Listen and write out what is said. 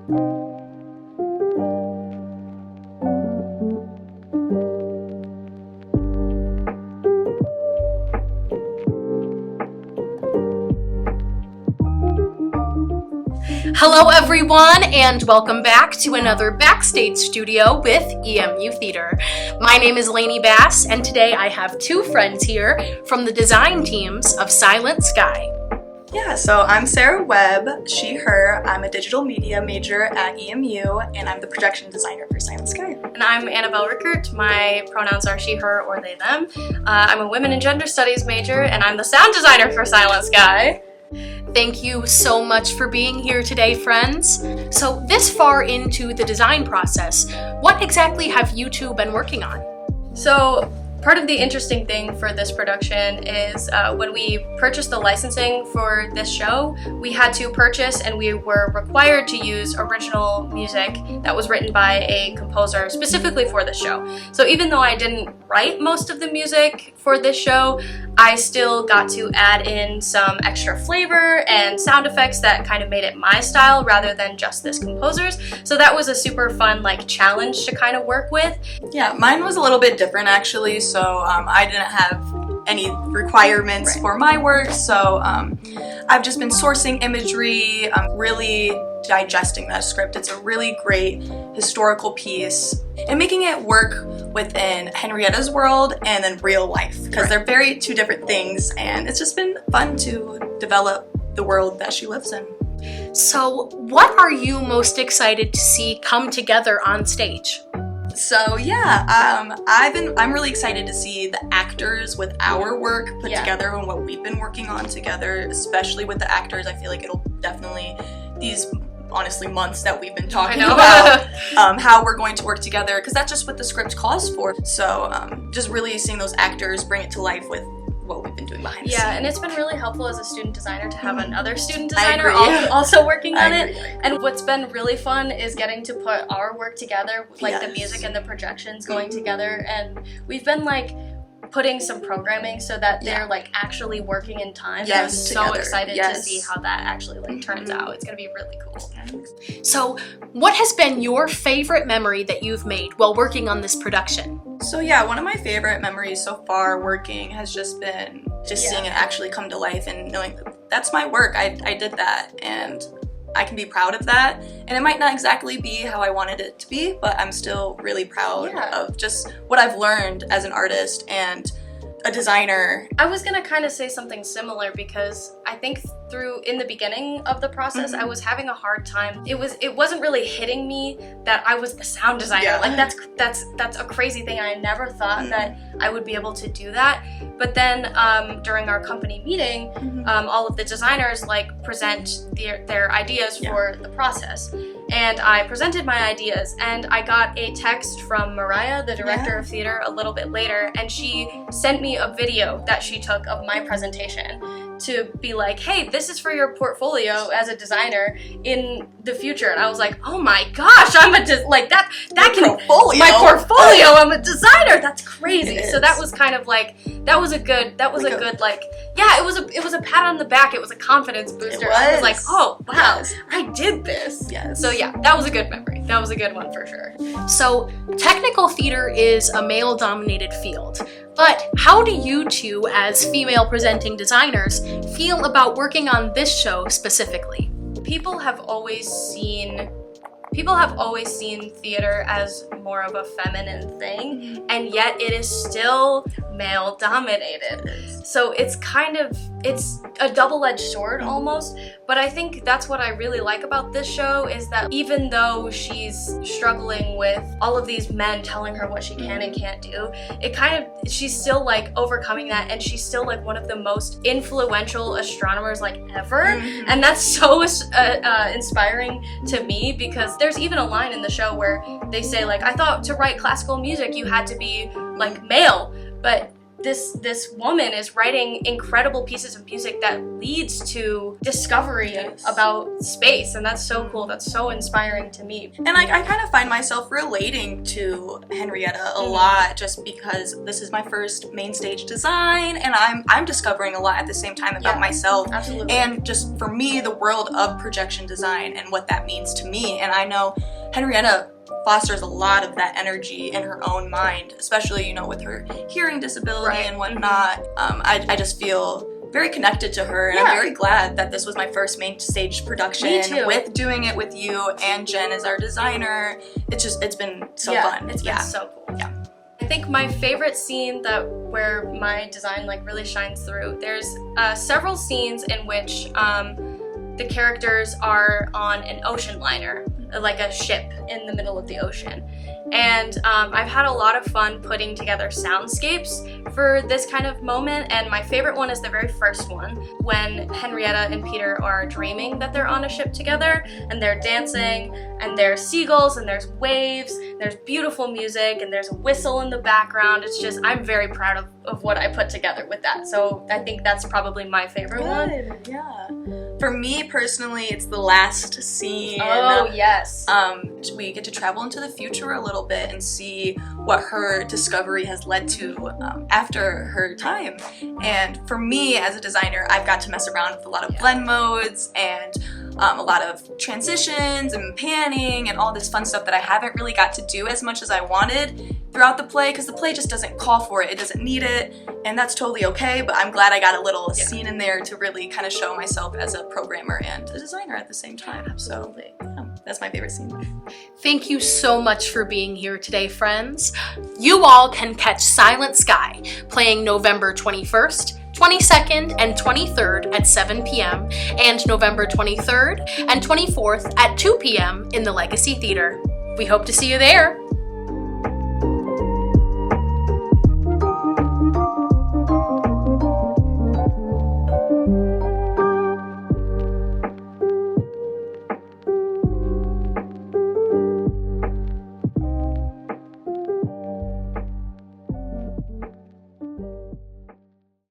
Hello everyone, and welcome back to another Backstage studio with EMU Theater. My name is Lainey Bass, and today I have two friends here from the design teams of Silent Sky. Yeah, so I'm Sarah Webb, she, her. I'm a digital media major at EMU, and I'm the projection designer for Silent Sky. And I'm Annabelle Rickert. My pronouns are she, her, or they, them. I'm a women and gender studies major, and I'm the sound designer for Silent Sky. Thank you so much for being here today, friends. So this far into the design process, what exactly have you two been working on? So part of the interesting thing for this production is when we purchased the licensing for this show, we had to purchase and we were required to use original music that was written by a composer specifically for the show. So even though I didn't write most of the music for this show, I still got to add in some extra flavor and sound effects that kind of made it my style rather than just this composer's. So that was a super fun challenge to kind of work with. Yeah, mine was a little bit different actually, so I didn't have any requirements for my work, so I've just been sourcing imagery, really digesting that script. It's a really great historical piece and making it work within Henrietta's world and then real life, because they're very two different things, and it's just been fun to develop the world that she lives in. So what are you most excited to see come together on stage? So yeah, I'm really excited to see the actors with our work put together and what we've been working on together, especially with the actors. I feel like it'll definitely, these honestly months that we've been talking about how we're going to work together, because that's just what the script calls for. So just really seeing those actors bring it to life with what we've been doing behind the scenes. Yeah, and it's been really helpful as a student designer to have another student designer also working on it. And what's been really fun is getting to put our work together, like the music and the projections going together, and we've been putting some programming so that they're actually working in time. So I'm so excited to see how that actually turns out. It's gonna be really cool. So what has been your favorite memory that you've made while working on this production? So yeah, one of my favorite memories so far working has just been seeing it actually come to life and knowing that that's my work. I did that, and I can be proud of that. And it might not exactly be how I wanted it to be, but I'm still really proud of just what I've learned as an artist and a designer. I was gonna kind of say something similar, because I think in the beginning of the process, I was having a hard time. It wasn't really hitting me that I was the sound designer. That's a crazy thing. I never thought that I would be able to do that. But then during our company meeting, all of the designers present their ideas for the process. And I presented my ideas, and I got a text from Mariah, the director of theater, a little bit later, and she sent me a video that she took of my presentation to be like, hey, this is for your portfolio as a designer in the future. And I was like, oh my gosh, I'm a portfolio. My portfolio, I'm a designer. That's crazy. So that was kind of it was a pat on the back. It was a confidence booster. I was like, oh wow, I did this. So yeah, that was a good memory. That was a good one for sure. So technical theater is a male-dominated field, but how do you two, as female presenting designers, feel about working on this show specifically? People have always seen theater as more of a feminine thing, and yet it is still male dominated. So it's a double-edged sword almost, but I think that's what I really like about this show, is that even though she's struggling with all of these men telling her what she can and can't do, she's still overcoming that, and she's still one of the most influential astronomers ever. And that's so inspiring to me, because there's even a line in the show where they say I thought to write classical music you had to be male, but this woman is writing incredible pieces of music that leads to discovery about space, and that's so cool. That's so inspiring to me. And I kind of find myself relating to Henrietta a lot, just because this is my first main stage design, and I'm discovering a lot at the same time about myself. Absolutely. And just for me, the world of projection design and what that means to me. And I know Henrietta fosters a lot of that energy in her own mind, especially, you know, with her hearing disability and whatnot. I just feel very connected to her, and I'm very glad that this was my first main stage production. Me too. With doing it with you and Jen as our designer. It's been so fun. It's been so cool. Yeah. I think my favorite scene where my design like really shines through, there's several scenes in which the characters are on an ocean liner, like a ship in the middle of the ocean. And I've had a lot of fun putting together soundscapes for this kind of moment, and my favorite one is the very first one, when Henrietta and Peter are dreaming that they're on a ship together, and they're dancing, and there's seagulls, and there's waves, there's beautiful music, and there's a whistle in the background. It's just, I'm very proud of what I put together with that. So I think that's probably my favorite one. Yeah. For me personally, it's the last scene. Oh, yes. We get to travel into the future a little bit and see what her discovery has led to after her time. And for me as a designer, I've got to mess around with a lot of blend modes and a lot of transitions and panning and all this fun stuff that I haven't really got to do as much as I wanted throughout the play, because the play just doesn't call for it. It doesn't need it, and that's totally okay, but I'm glad I got a little scene in there to really kind of show myself as a programmer and a designer at the same time. Absolutely. So that's my favorite scene. Thank you so much for being here today, friends. You all can catch Silent Sky playing November 21st, 22nd, and 23rd at 7 p.m. and November 23rd and 24th at 2 p.m. in the Legacy Theater. We hope to see you there.